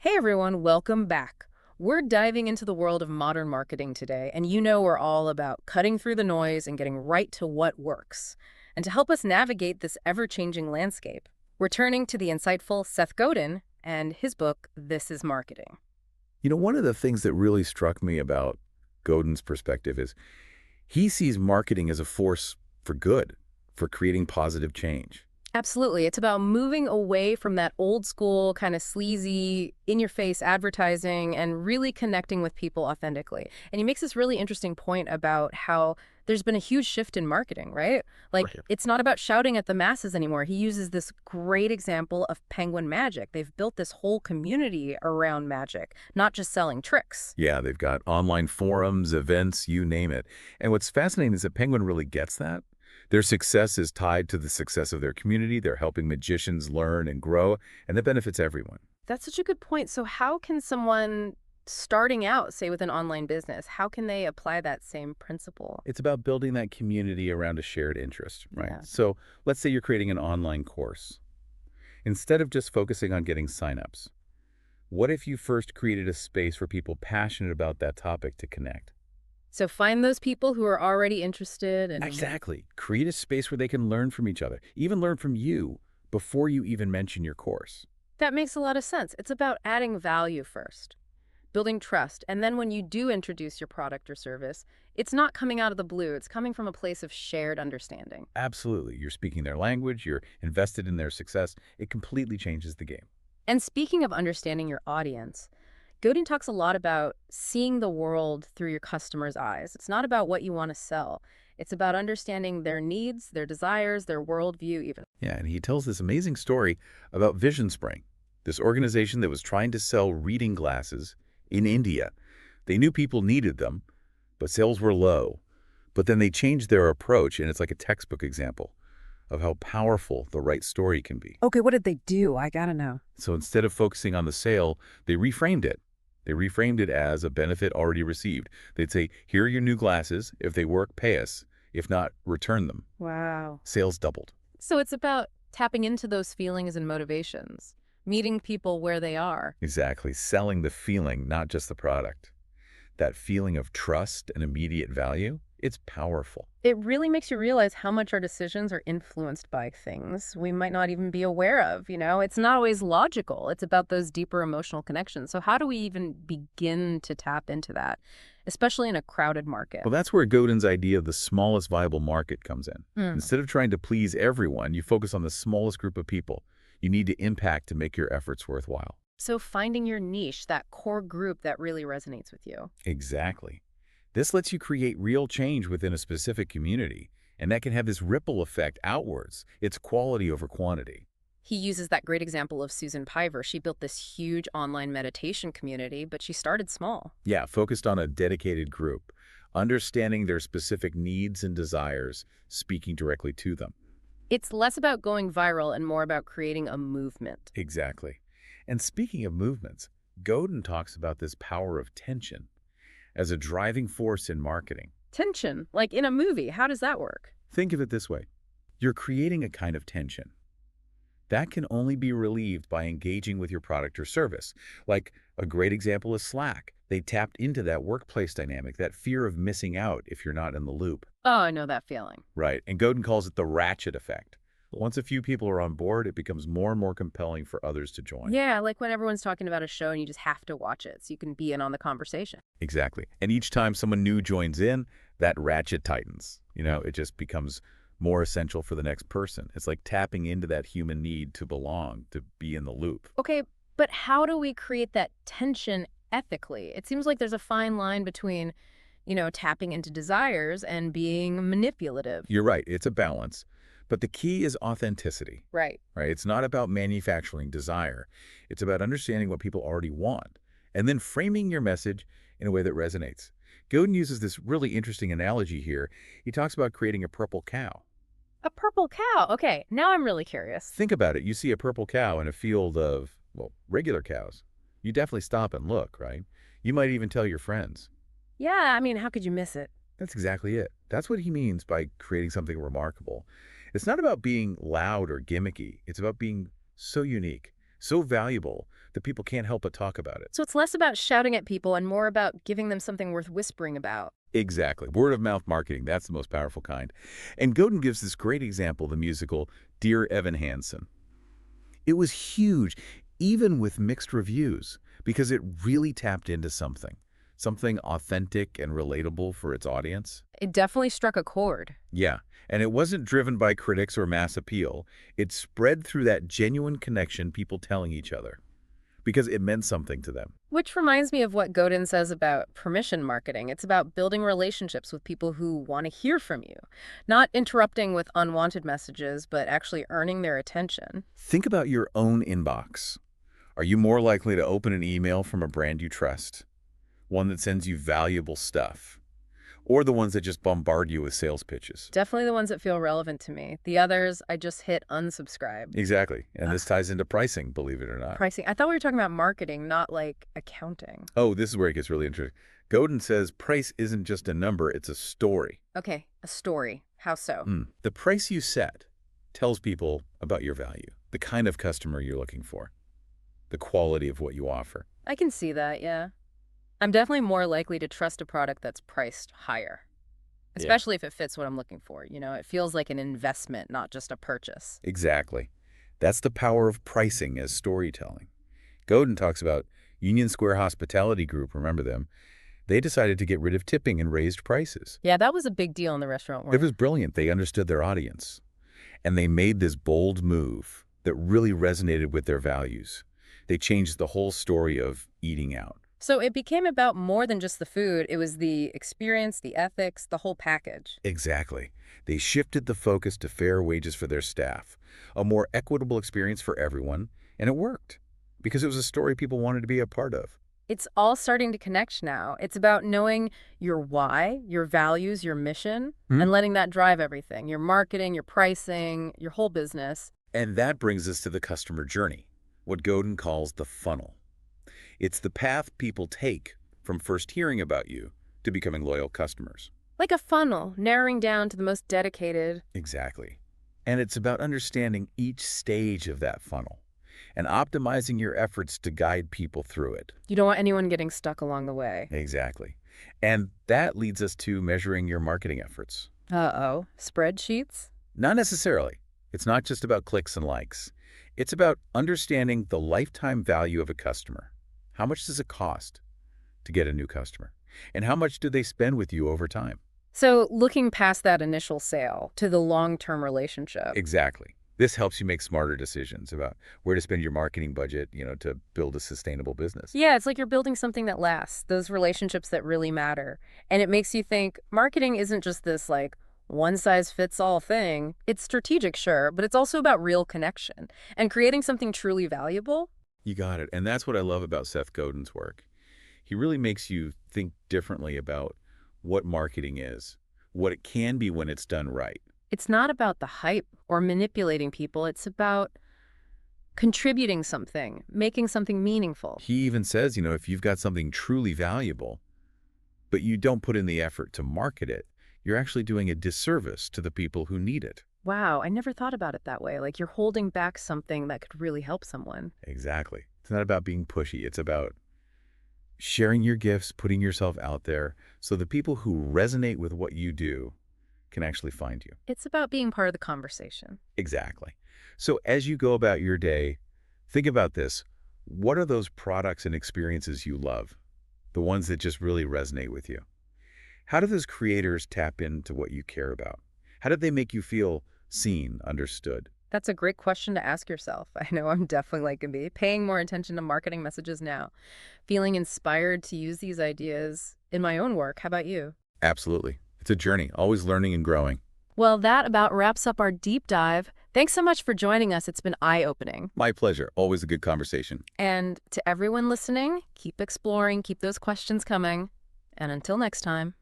Hey everyone, welcome back. We're diving into the world of modern marketing today, and you know we're all about cutting through the noise and getting right to what works. And to help us navigate this ever-changing landscape, we're turning to the insightful Seth Godin and his book, This is Marketing. One of the things that really struck me about Godin's perspective is he sees marketing as a force for good, for creating positive change. Absolutely. It's about moving away from that old school, kind of sleazy, in your face advertising and really connecting with people authentically. And he makes this really interesting point about how there's been a huge shift in marketing, right? Like, Right. it's not about shouting at the masses anymore. He uses this great example of Penguin Magic. They've built this whole community around magic, not just selling tricks. Yeah, they've got online forums, events, you name it. And what's fascinating is that Penguin really gets that. Their success is tied to the success of their community. They're helping magicians learn and grow, and that benefits everyone. That's such a good point. So how can someone starting out, say with an online business, how can they apply that same principle? It's about building that community around a shared interest, right? Yeah. So let's say you're creating an online course. Instead of just focusing on getting signups, what if you first created a space for people passionate about that topic to connect? So find those people who are already interested and Exactly. Create a space where they can learn from each other, even learn from you before you even mention your course. that makes a lot of sense. It's about adding value first, building trust, and then when you do introduce your product or service, it's not coming out of the blue. It's coming from a place of shared understanding. Absolutely. You're speaking their language, you're invested in their success. It completely changes the game. And speaking of understanding your audience, Godin talks a lot about seeing the world through your customer's eyes. It's not about what you want to sell. It's about understanding their needs, their desires, their worldview even. Yeah, and he tells this amazing story about Vision Spring, this organization that was trying to sell reading glasses in India. They knew people needed them, but sales were low. But then they changed their approach, and it's like a textbook example of how powerful the right story can be. Okay, what did they do? I gotta know. So instead of focusing on the sale, they reframed it. They reframed it as a benefit already received. They'd say, here are your new glasses. If they work, pay us. If not, return them. Wow. Sales doubled. So it's about tapping into those feelings and motivations, meeting people where they are. Exactly. Selling the feeling, not just the product. That feeling of trust and immediate value, it's powerful. It really makes you realize how much our decisions are influenced by things we might not even be aware of, you know? It's not always logical. It's about those deeper emotional connections. So how do we even begin to tap into that, especially in a crowded market? Well, that's where Godin's idea of the smallest viable market comes in. Mm. Instead of trying to please everyone, you focus on the smallest group of people you need to impact to make your efforts worthwhile. So finding your niche, that core group that really resonates with you. Exactly. This lets you create real change within a specific community, and that can have this ripple effect outwards. It's quality over quantity. He uses that great example of Susan Piver. She built this huge online meditation community, but she started small. Yeah, focused on a dedicated group, understanding their specific needs and desires, speaking directly to them. It's less about going viral and more about creating a movement. Exactly. And speaking of movements, Godin talks about this power of tension as a driving force in marketing. Tension, like in a movie, how does that work? Think of it this way. You're creating a kind of tension. That can only be relieved by engaging with your product or service. Like a great example is Slack. They tapped into that workplace dynamic, that fear of missing out if you're not in the loop. Oh, I know that feeling. Right. And Godin calls it the ratchet effect. Once a few people are on board, it becomes more and more compelling for others to join. Yeah, like when everyone's talking about a show and you just have to watch it so you can be in on the conversation. Exactly. And each time someone new joins in, that ratchet tightens. It just becomes more essential for the next person. It's like tapping into that human need to belong, to be in the loop. Okay, but how do we create that tension ethically? It seems like there's a fine line between, tapping into desires and being manipulative. You're right. It's a balance. But the key is authenticity, Right. right? It's not about manufacturing desire. It's about understanding what people already want and then framing your message in a way that resonates. Godin uses this really interesting analogy here. He talks about creating a purple cow. A purple cow. Okay, now I'm really curious. Think about it. You see a purple cow in a field of, well, regular cows. You definitely stop and look, right? You might even tell your friends. Yeah, I mean, how could you miss it? That's exactly it. That's what he means by creating something remarkable. It's not about being loud or gimmicky. It's about being so unique, so valuable that people can't help but talk about it. So it's less about shouting at people and more about giving them something worth whispering about. Exactly. Word of mouth marketing, that's the most powerful kind. And Godin gives this great example, the musical Dear Evan Hansen. It was huge, even with mixed reviews, because it really tapped into something authentic and relatable for its audience. It definitely struck a chord. Yeah, and it wasn't driven by critics or mass appeal. It spread through that genuine connection people telling each other, because it meant something to them. Which reminds me of what Godin says about permission marketing. It's about building relationships with people who want to hear from you, not interrupting with unwanted messages, but actually earning their attention. Think about your own inbox. Are you more likely to open an email from a brand you trust, one that sends you valuable stuff, or the ones that just bombard you with sales pitches? Definitely the ones that feel relevant to me. The others, I just hit unsubscribe. Exactly. And this ties into pricing, believe it or not. Pricing. I thought we were talking about marketing, not like accounting. Oh, this is where it gets really interesting. Godin says price isn't just a number, it's a story. Okay, a story. How so? The price you set tells people about your value, the kind of customer you're looking for, the quality of what you offer. I can see that, yeah. I'm definitely more likely to trust a product that's priced higher, Yeah. especially if it fits what I'm looking for. It feels like an investment, not just a purchase. Exactly. That's the power of pricing as storytelling. Godin talks about Union Square Hospitality Group, remember them? They decided to get rid of tipping and raised prices. Yeah, that was a big deal in the restaurant It world. was brilliant. They understood their audience. And they made this bold move that really resonated with their values. They changed the whole story of eating out. So it became about more than just the food. It was the experience, the ethics, the whole package. Exactly. They shifted the focus to fair wages for their staff, a more equitable experience for everyone, and it worked because it was a story people wanted to be a part of. It's all starting to connect now. It's about knowing your why, your values, your mission, and letting that drive everything. Your marketing, your pricing, your whole business. And that brings us to the customer journey, what Godin calls the funnel. It's the path people take from first hearing about you to becoming loyal customers. Like a funnel, narrowing down to the most dedicated. Exactly. And it's about understanding each stage of that funnel and optimizing your efforts to guide people through it. You don't want anyone getting stuck along the way. Exactly. And that leads us to measuring your marketing efforts. Uh-oh. Spreadsheets? Not necessarily. It's not just about clicks and likes. It's about understanding the lifetime value of a customer. How much does it cost to get a new customer? And how much do they spend with you over time? So looking past that initial sale to the long-term relationship. Exactly. This helps you make smarter decisions about where to spend your marketing budget, to build a sustainable business. Yeah, it's like you're building something that lasts, those relationships that really matter. And it makes you think marketing isn't just this like one-size-fits-all thing. It's strategic, sure, but it's also about real connection and creating something truly valuable. You got it. And that's what I love about Seth Godin's work. He really makes you think differently about what marketing is, what it can be when it's done right. It's not about the hype or manipulating people. It's about contributing something, making something meaningful. He even says, if you've got something truly valuable, but you don't put in the effort to market it, you're actually doing a disservice to the people who need it. Wow, I never thought about it that way. Like you're holding back something that could really help someone. Exactly. It's not about being pushy. It's about sharing your gifts, putting yourself out there so the people who resonate with what you do can actually find you. It's about being part of the conversation. Exactly. So as you go about your day, think about this. What are those products and experiences you love? The ones that just really resonate with you? How do those creators tap into what you care about? How did they make you feel seen, understood? That's a great question to ask yourself. I know I'm definitely like to be paying more attention to marketing messages now, feeling inspired to use these ideas in my own work. How about you? Absolutely. It's a journey, always learning and growing. Well, that about wraps up our deep dive. Thanks so much for joining us. It's been eye-opening. My pleasure. Always a good conversation. And to everyone listening, keep exploring, keep those questions coming. And until next time.